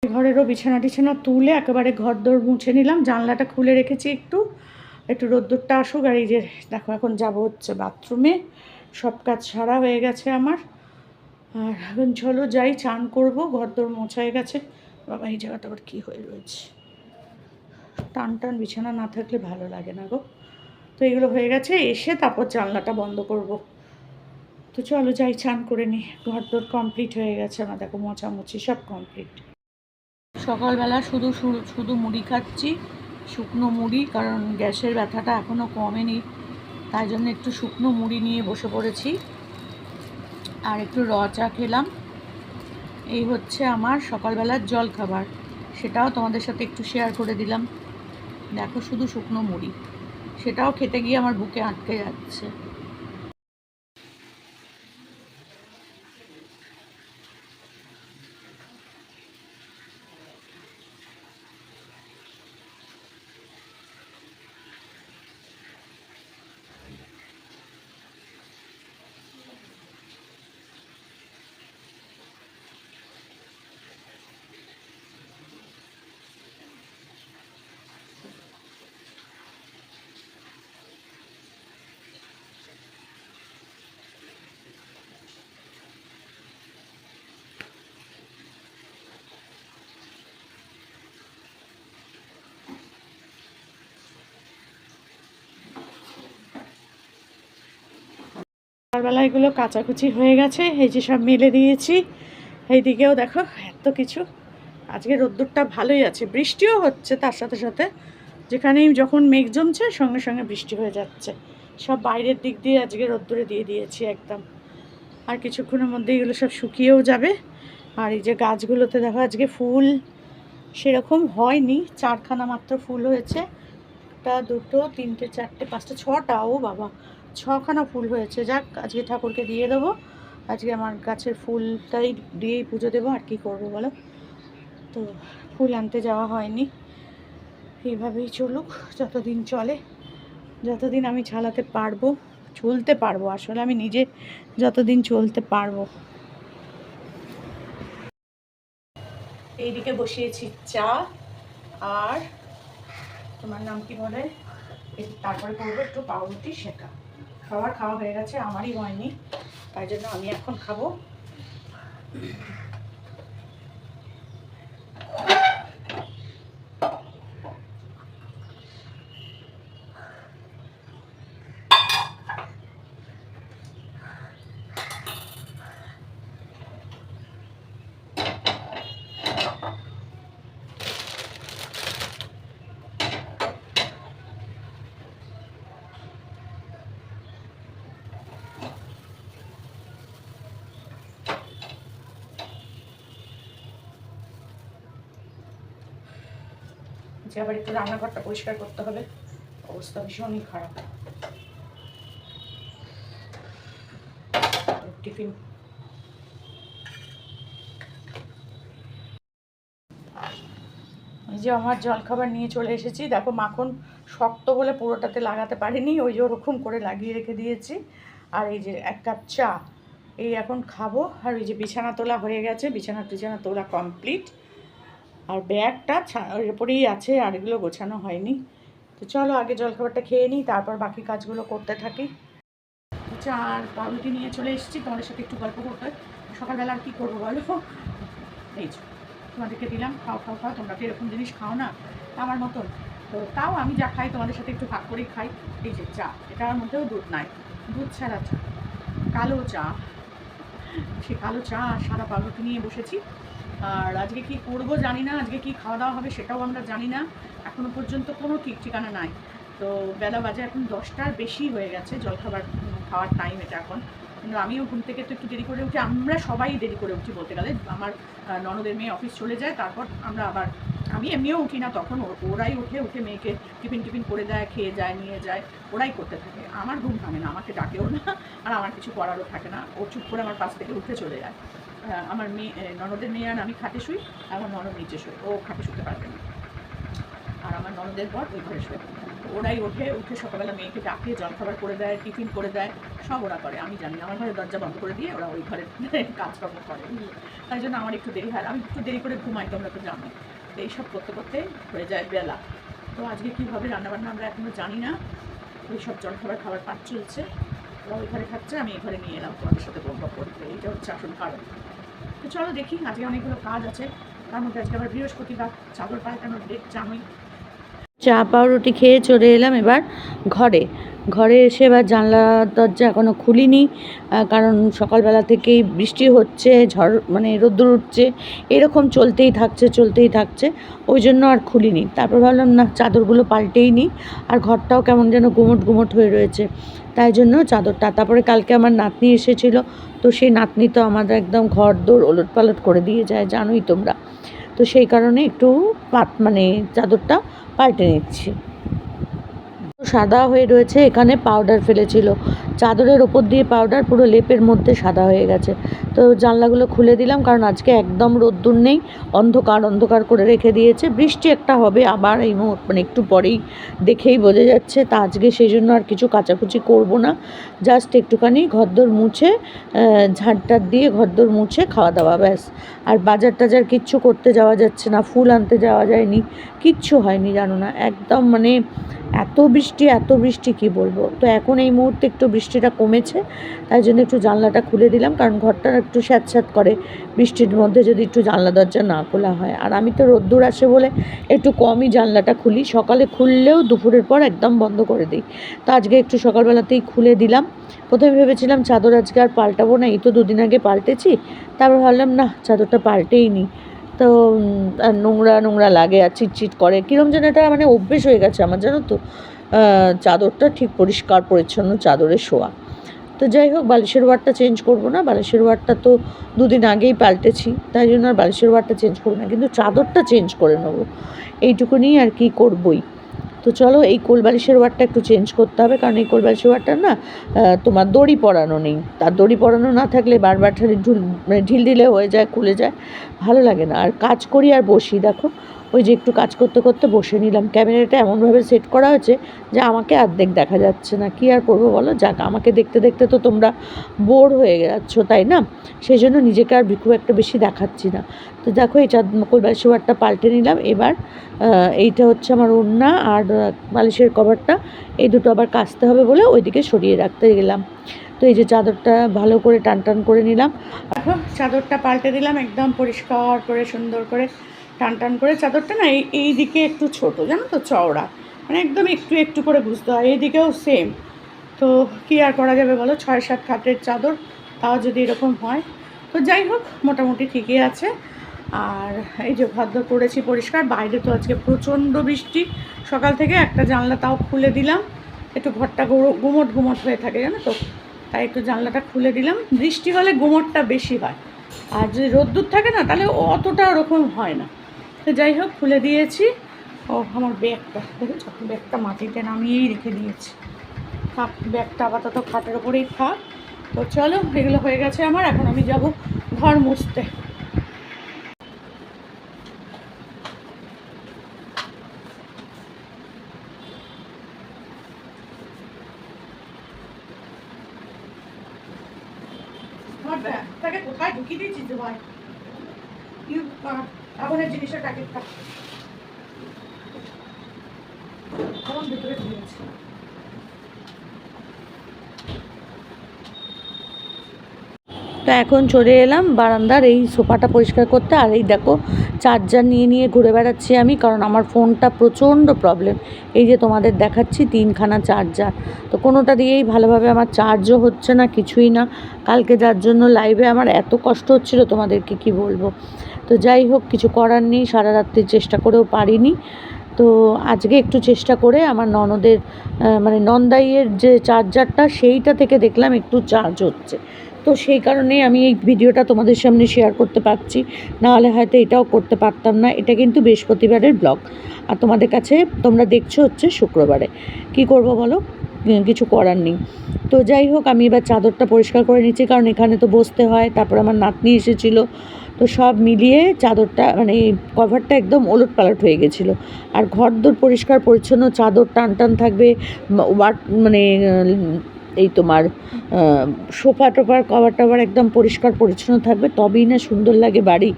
ঘরেরও বিছানা টিছানা তুলে একেবারে ঘরদোর মুছে নিলাম, জানলাটা খুলে রেখেছি একটু রোদ্দুরটা আসুক। আর এই যে দেখো এখন যাব হচ্ছে বাথরুমে, সব কাজ সারা হয়ে গেছে আমার। আর এখন চলো যাই, চান করবো, ঘরদোর মোছা হয়ে গেছে। বাবা এই জায়গাটা আবার কী হয়ে রয়েছে, টান টান বিছানা না থাকলে ভালো লাগে না গো। তো এগুলো হয়ে গেছে, এসে তারপর জানলাটা বন্ধ করব। তো চলো যাই, চান করে নিই। ঘরদোর কমপ্লিট হয়ে গেছে আমার, দেখো মোছামুছি সব কমপ্লিট। সকালবেলা শুধু শুধু মুড়ি খাচ্ছি, শুকনো মুড়ি, কারণ গ্যাসের ব্যথাটা এখনও কমেনি, তাই জন্য একটু শুকনো মুড়ি নিয়ে বসে পড়েছি। আর একটু র চা খেলাম। এই হচ্ছে আমার সকালবেলার জল খাবার, সেটাও তোমাদের সাথে একটু শেয়ার করে দিলাম। দেখো শুধু শুকনো মুড়ি, সেটাও খেতে গিয়ে আমার বুকে আটকে যাচ্ছে। সকালবেলা এগুলো কাচাকুচি হয়ে গেছে, এই যে সব মেলে দিয়েছি। এইদিকেও দেখো এত কিছু। আজকে রোদ্দুরটা ভালোই আছে, বৃষ্টিও হচ্ছে তার সাথে সাথে, যেখানেই যখন মেঘ জমছে সঙ্গে সঙ্গে বৃষ্টি হয়ে যাচ্ছে। সব বাইরের দিক দিয়ে আজকে রোদ্দুরে দিয়ে দিয়েছি একদম। আর কিছুক্ষণের মধ্যে এগুলো সব শুকিয়েও যাবে। আর এই যে গাছগুলোতে দেখো আজকে ফুল সেরকম হয়নি, 4খানা মাত্র ফুল হয়েছে। একটা, দুটো, তিনটে, চারটে, পাঁচটা, 6টা, ও বাবা 6খানা ফুল হয়েছে। যাক, আজকে ঠাকুরকে দিয়ে দেবো। আজকে আমার গাছের ফুলটাই দিয়েই পুজো দেবো, আর কি করবো বলো। তো ফুল আনতে যাওয়া হয়নি। এইভাবেই চলুক, যতদিন চলে, যতদিন আমি চালাতে পারবো, চলতে পারবো, আসলে আমি নিজে যতদিন চলতে পারবো। এইদিকে বসিয়েছি চা, আর তোমার নাম কি বলে, তারপরে করবো একটু পাউরুটি সেকা। খাওয়া হয়ে গেছে, আমারই হয়নি, তাই জন্য আমি এখন খাবো। যে আবার একটু রান্নাঘরটা পরিষ্কার করতে হবে, অবস্থা ভীষণই খারাপ। টিফিন এই যে আমার জলখাবার নিয়ে চলে এসেছি। দেখো মাখন শক্ত বলে পুরোটাতে লাগাতে পারিনি, ওই যে ওরকম করে লাগিয়ে রেখে দিয়েছি। আর এই যে 1 কাপ চা, এই এখন খাবো। আর ওই যে বিছানা তোলা হয়ে গেছে, বিছানা তোলা কমপ্লিট। আর ব্যাগটা ওর উপরেই আছে, আর এগুলো গোছানো হয়নি। তো চলো আগে জলখাবারটা খেয়ে নিই, তারপর বাকি কাজগুলো করতে থাকি। চা আর পাউরুটি নিয়ে চলে এসেছি, তোমাদের সাথে একটু গল্প করতে। সকালবেলা আর কী করবো বলো, এই যে তোমাদেরকে দিলাম, খাও, তোমরা তো এরকম জিনিস খাও না আমার মতন। তো তাও আমি যা খাই তোমাদের সাথে একটু ভাগ করেই খাই। এই যে চা, এটার মধ্যেও দুধ নাই, দুধ ছাড়া চা, কালো চা। সে কালো চা আর সাদা পাউরুটি নিয়ে বসেছি। আর আজকে কি করব জানি না, আজকে কি খাওয়া দাওয়া হবে সেটাও আমরা জানি না, এখনও পর্যন্ত কোনো ঠিক ঠিকানা নাই। তো বেলা বাজে এখন 10টার বেশি হয়ে গেছে, জলখাবার খাওয়ার টাইম এটা এখন। কিন্তু আমিও ঘুম থেকে তো একটু দেরি করে উঠি, আমরা সবাই দেরি করে উঠি বলতে গেলে। আমার ননদের মেয়ে অফিস চলে যায়, তারপর আমরা আবার, আমি এমনিও উঠি না তখন, ওরাই উঠে মেয়েকে টিফিন করে দেয়, খেয়ে যায়, নিয়ে যায়, ওরাই করতে থাকে। আমার ঘুম ভাঙে না, আমাকে ডাকেও না, আর আমার কিছু করারও থাকে না। ও চুপ করে আমার পাশ থেকে উঠে চলে যায়। আমার মেয়ে, ননদের মেয়ে আর আমি খাটে শুই, আমার ননদ নিচে শুই, ও খাটে শুতে পারবে না। আর আমার ননদের পর ওই ঘরে শুয়ে। তো ওরাই উঠে সকালবেলা মেয়েকে ডাকে, জলখাবার করে দেয়, টিফিন করে দেয়, সব ওরা করে। আমি জানি আমার ঘরে দরজা বন্ধ করে দিয়ে ওরা ওই ঘরে কাজকর্ম করে। তাই জন্য আমার একটু দেরি হয়, আমি একটু দেরি করে ঘুমাই, তোমরা তো জানো। তো এইসব করতে করতে হয়ে যায় বেলা। তো আজকে কীভাবে রান্নাবান্না আমরা এখনও জানি না। ওই সব খাবার পাঠ চলছে, ওরা ওই ঘরে খাচ্ছে, আমি এই ঘরে নিয়ে এলাম তোমাদের সাথে গল্প করতে। এইটা হচ্ছে আসল কারণ। তো চলো দেখি, আজকে অনেকগুলো কাজ আছে। তার মধ্যে আজকে আবার বৃহস্পতিবার, চাদর পাল্টানোর ডেট জানোই। চা পাউরুটি খেয়ে চলে এলাম এবার ঘরে এসে এবার জানলা দরজা এখনও খুলিনি, কারণ সকালবেলা থেকেই বৃষ্টি হচ্ছে, ঝড় মানে রোদ্দুর উঠছে, এরকম চলতেই থাকছে, ওই জন্য আর খুলিনি। তারপর ভাবলাম না, চাদরগুলো পাল্টেই নিই, আর ঘরটাও কেমন যেন গুমট হয়ে রয়েছে, তাই জন্য চাদরটা। তারপরে কালকে আমার নাতনি এসেছিলো, তো সেই নাতনি তো আমাদের একদম ঘর দোর ওলট পালট করে দিয়ে যায়, জানোই তোমরা। তো সেই কারণে একটু চাদরটা পাল্টে নিচ্ছি। সাদা হয়ে রয়েছে, এখানে পাউডার ফেলেছিল, চাদরের ওপর দিয়ে পাউডার পুরো লেপের মধ্যে সাদা হয়ে গেছে। তো জানলাগুলো খুলে দিলাম, কারণ আজকে একদম রোদ্দুর নেই, অন্ধকার করে রেখে দিয়েছে। বৃষ্টি একটা হবে আবার এই মানে একটু পরেই, দেখেই বোঝা যাচ্ছে। তা আজকে সেই জন্য আর কিছু কাচাকুচি করব না, জাস্ট একটুখানি ঘরদোর মুছে, ঝাড়টার দিয়ে ঘরদোর মুছে খাওয়া দাওয়া, ব্যাস। আর বাজার টাজার কিচ্ছু করতে যাওয়া যাচ্ছে না, ফুল আনতে যাওয়া যায়নি, কিচ্ছু হয়নি, জানো না, একদম মানে এত বৃষ্টি কি বলবো। তো এখন এই মুহূর্তে একটু বৃষ্টিটা কমেছে, তাই জন্য একটু জানলাটা খুলে দিলাম, কারণ ঘরটা একটু স্যাঁতস্যাঁত করে বৃষ্টির মধ্যে যদি একটু জানলা দরজা না খোলা হয়। আর আমি তো রোদ্দুর আসে বলে একটু কমই জানলাটা খুলি, সকালে খুললেও দুপুরের পর একদম বন্ধ করে দিই। তো আজকে একটু সকালবেলাতেই খুলে দিলাম। প্রথমে ভেবেছিলাম চাদর আজকে আর পাল্টাবো না, এই তো দুদিন আগে পাল্টেছি। তারপর ভাবলাম না, চাদরটা পাল্টেই নিই। তো নোংরা লাগে আর চিটচিট করে, কীরকম যেন এটা মানে অভ্যেস হয়ে গেছে আমার, জানো তো, চাদরটা ঠিক পরিষ্কার পরিচ্ছন্ন চাদরে শোয়া। তো যাই হোক, বালিশের ওয়ারটা চেঞ্জ করবো না, বালিশের ওয়ারটা তো দুদিন আগেই পাল্টেছি, তাই জন্য আর বালিশের ওয়ারটা চেঞ্জ করবো না, কিন্তু চাদরটা চেঞ্জ করে নেবো, এইটুকুনি আর কি করবই। তো চলো, এই কোলবালিশের ওয়ারটা একটু চেঞ্জ করতে হবে, কারণ এই কোলবালিশের ওয়ারটা না তোমার দড়ি পরানো নেই। তার দড়ি পরানো না থাকলে বারবার ঢিলঢিলে হয়ে যায়, খুলে যায়, ভালো লাগে না। আর কাজ করি আর বসি, দেখো ওই যে একটু কাজ করতে করতে বসে নিলাম। ক্যামেরাটা এমনভাবে সেট করা হয়েছে যে আমাকে অর্ধেক দেখা যাচ্ছে না, কি আর করবো বলো, যাক, আমাকে দেখতে দেখতে তো তোমরা বোর হয়ে যাচ্ছ, তাই না? সেই জন্য নিজেকে আর খুব একটা বেশি দেখাচ্ছি না। তো দেখো, এই কোলবালিশের ওয়ারটা পাল্টে নিলাম। এবার এইটা হচ্ছে আমার ওড়না, আর বালিশের কভারটা, এই দুটো আবার কাচতে হবে বলে ওইদিকে সরিয়ে রাখতে গেলাম। তো এই যে চাদরটা ভালো করে টান করে নিলাম। এখন চাদরটা পাল্টে দিলাম, একদম পরিষ্কার করে সুন্দর করে টান করে। চাদরটা না এই দিকে একটু ছোট, জানো তো, চওড়া, মানে একদম একটু করে বুঝতে হয়। এইদিকেও সেম। তো কী আর করা যাবে বলো, 6-7 খাটের চাদর, তাও যদি এরকম হয়। তো যাই হোক, মোটামুটি ঠিকই আছে। আর এই যে ঘরদোর করেছি পরিষ্কার। বাইরে তো আজকে প্রচণ্ড বৃষ্টি, সকাল থেকে একটা জানলা তাও খুলে দিলাম, একটু ঘরটা গুমট হয়ে থাকে, জানো তো, তাই একটু জানলাটা খুলে দিলাম। বৃষ্টি হলে গুমটটা বেশি হয়, আর যদি রোদ্দুর থাকে না তাহলে অতটা ওরকম হয় না। তো যাই হোক, খুলে দিয়েছি। ও আমার ব্যাগটা দেখেছো, ব্যাগটা মাটিতে নামিয়েই রেখে দিয়েছি। থাক, ব্যাগটা আপাতত খাটের ওপরেই থাক। তো চলো, এগুলো হয়ে গেছে আমার, এখন আমি যাব ঘর মুছতে। আমার ব্যাগটাকে কোথায় ঢুকিয়ে দিয়েছিস ভাই? এখন এই জিনিসের প্যাকেটটা কোন ভিতরে দিয়েছি। তো এখন চলে এলাম বারান্দার এই সোফাটা পরিষ্কার করতে। আর এই দেখো, চার্জার নিয়ে ঘুরে বেড়াচ্ছি আমি, কারণ আমার ফোনটা প্রচণ্ড প্রবলেম। এই যে তোমাদের দেখাচ্ছি 3খানা চার্জার, তো কোনোটা দিয়েই ভালোভাবে আমার চার্জও হচ্ছে না, কিছুই না। কালকে যার জন্য লাইভে আমার এত কষ্ট হচ্ছিল, তোমাদেরকে কি বলবো। তো যাই হোক, কিছু করার নেই, সারা রাত্রি চেষ্টা করেও পারিনি। তো আজকে একটু চেষ্টা করে আমার ননদের মানে নন্দাইয়ের যে চার্জারটা, সেইটা থেকে দেখলাম একটু চার্জ হচ্ছে। তো সেই কারণেই আমি এই ভিডিওটা তোমাদের সামনে শেয়ার করতে পারছি, নাহলে হয়তো এটাও করতে পারতাম না। এটা কিন্তু বৃহস্পতিবারের ব্লগ, আর তোমাদের কাছে তোমরা দেখছো হচ্ছে শুক্রবারে। কি করব বলো, কিছু করার নেই। তো যাই হোক, আমি এবার চাদরটা পরিষ্কার করে নিচ্ছি, কারণ এখানে তো বসতে হয়। তারপর আমার নাতনি এসেছিলো, তো সব মিলিয়ে চাদরটা মানে কভারটা একদম ওলটপালট হয়ে গেছিলো। আর ঘরদোর পরিষ্কার পরিচ্ছন্ন, চাদর টান টান থাকবে, মানে এই তোমার সোফা টোফার কভার টভার একদম পরিষ্কার পরিচ্ছন্ন থাকবে, তবেই না সুন্দর লাগে বাড়ি।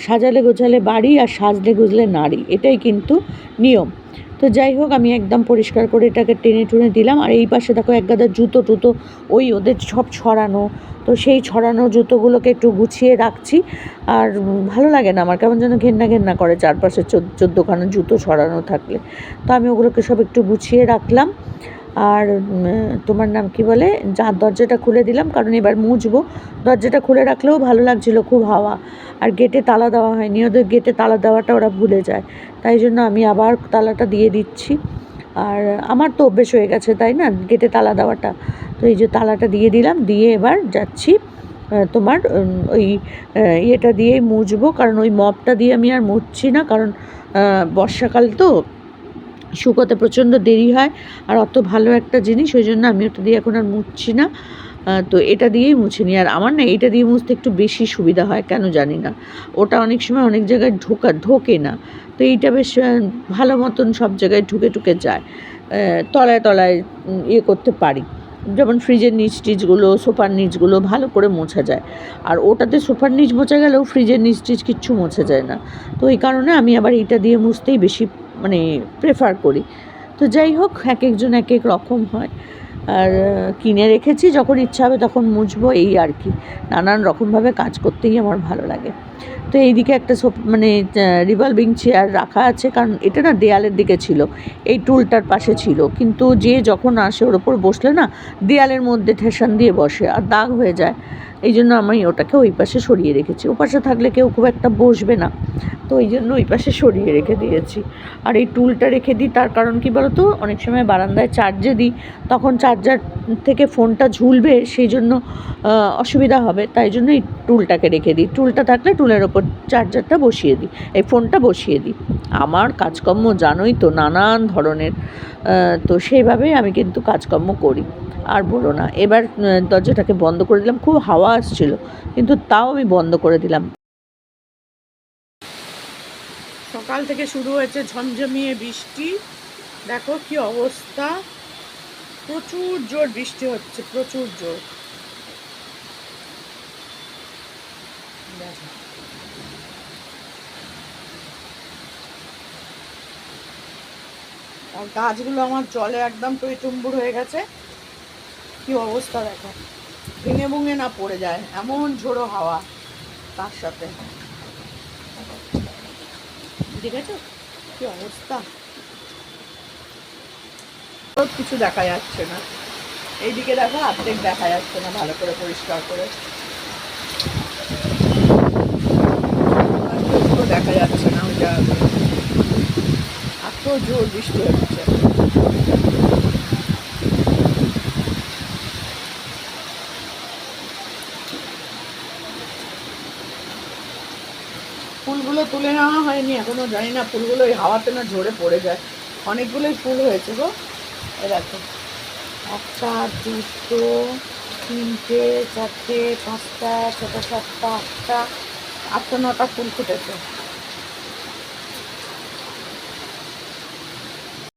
সাজালে গোছালে বাড়ি, আর সাজলে গুজলে নারী, এটাই কিন্তু নিয়ম। তো যাই হোক, আমি একদম পরিষ্কার করে এটাকে টেনে টুনে দিলাম। আর এই পাশে দেখো এক গাদা জুতো টুতো ওই ওদের সব ছড়ানো, তো সেই ছড়ানো জুতোগুলোকে একটু গুছিয়ে রাখছি। আর ভালো লাগে না আমার, কেমন যেন ঘেন্না ঘেন্না করে চারপাশে 14খানা জুতো ছড়ানো থাকলে। তো আমি ওগুলোকে সব একটু গুছিয়ে রাখলাম। আর তোমার নাম কি বলে, দরজাটা খুলে দিলাম, কারণ এবার মুছবো। দরজাটা খুলে রাখলেও ভালো লাগছিলো, খুব হাওয়া। আর গেটে তালা দেওয়া হয়নি, ওদের গেটে তালা দেওয়াটা ওরা ভুলে যায়, তাই জন্য আমি আবার তালাটা দিয়ে দিচ্ছি। আর আমার তো অভ্যেস হয়ে গেছে, তাই না, গেটে তালা দেওয়াটা। তো এই যে তালাটা দিয়ে দিলাম, দিয়ে এবার যাচ্ছি তোমার ওই ইয়েটা দিয়েই মুছবো, কারণ ওই মপটা দিয়ে আমি আর মুছছি না, কারণ বর্ষাকাল তো শুকোতে প্রচণ্ড দেরি হয়। আর অত ভালো একটা জিনিস, ওই জন্য আমি ওটা দিয়ে এখন আর মুছছি না। তো এটা দিয়েই মুছে নিই। আর আমার না এটা দিয়ে মুছতে একটু বেশি সুবিধা হয়, কেন জানি না, ওটা অনেক সময় অনেক জায়গায় ঢোকে না। তো এইটা বেশ ভালো মতন সব জায়গায় ঢুকে ঢুকে যায়, তলায় তলায় ইয়ে করতে পারি। যেমন ফ্রিজের নিচ টিচগুলো, সোফার নিচগুলো ভালো করে মোছা যায়। আর ওটাতে সোফার নিচ মোছা গেলেও ফ্রিজের নিচ টিচ কিচ্ছু মোছা যায় না। তো এই কারণে আমি আবার এইটা দিয়ে মুছতেই বেশি মানে প্রেফার করি। তো যাই হোক, এক একজন এক এক রকম হয়। আর কিনে রেখেছি, যখন ইচ্ছা হবে তখন মুছবো, এই আর কি। নানান রকমভাবে কাজ করতেই আমার ভালো লাগে। তো এইদিকে একটা মানে রিভলভিং চেয়ার রাখা আছে, কারণ এটা না দেয়ালের দিকে ছিল, এই টুলটার পাশে ছিল, কিন্তু যে যখন আসে ওর ওপর বসলে না দেয়ালের মধ্যে ঠেসান দিয়ে বসে আর দাগ হয়ে যায়। এই জন্য আমি ওটাকে ওই পাশে সরিয়ে রেখেছি। ও পাশে থাকলে কেউ খুব একটা বসবে না, তো ওই জন্য ওই পাশে সরিয়ে রেখে দিয়েছি। আর এই টুলটা রেখে দিই, তার কারণ কি বলো তো, অনেক সময় বারান্দায় চার্জে দিই, তখন চার্জার থেকে ফোনটা ঝুলবে, সেই জন্য অসুবিধা হবে, তাই জন্য এই টুলটাকে রেখে দিই। টুলটা থাকলে টুলের ওপর চার্জারটা বসিয়ে দিই, এই ফোনটা বসিয়ে দিই। আমার কাজকর্ম জানোই তো নানান ধরনের, তো সেইভাবেই আমি কিন্তু কাজকর্ম করি। আর বলো না, এবার দরজাটাকে বন্ধ করে দিলাম, খুব হাওয়া আসছিল, কিন্তু তাও আমি বন্ধ করে দিলাম। সকাল থেকে শুরু হয়েছে ঝমঝমিয়ে বৃষ্টি, দেখো কি অবস্থা, প্রচুর জোর বৃষ্টি হচ্ছে, প্রচুর জোর। আর গাছগুলো আমার জলে একদম টইটুম্বুর হয়ে গেছে, কি অবস্থা দেখো, ভেঙে ভুঙে না পড়ে যায়, এমন ঝোড়ো হাওয়া তার সাথে। দেখেছো কি অবস্থা, কিছু দেখা যাচ্ছে না। এইদিকে দেখো অর্ধেক দেখা যাচ্ছে না ভালো করে পরিষ্কার করে, দেখা যাচ্ছে না ওই জায়গাগুলো, এত জোর বৃষ্টি হচ্ছে। ফুলগুলো তুলে নেওয়া হয়নি এখনো, জানি না ফুলগুলো ওই হাওয়াতে না ঝরে পড়ে যায়। অনেকগুলোই ফুল হয়েছে গো, এ দেখো, 1 2 3 4 5 6 7 8 8টা 8টা 9টা ফুল ফুটেছে।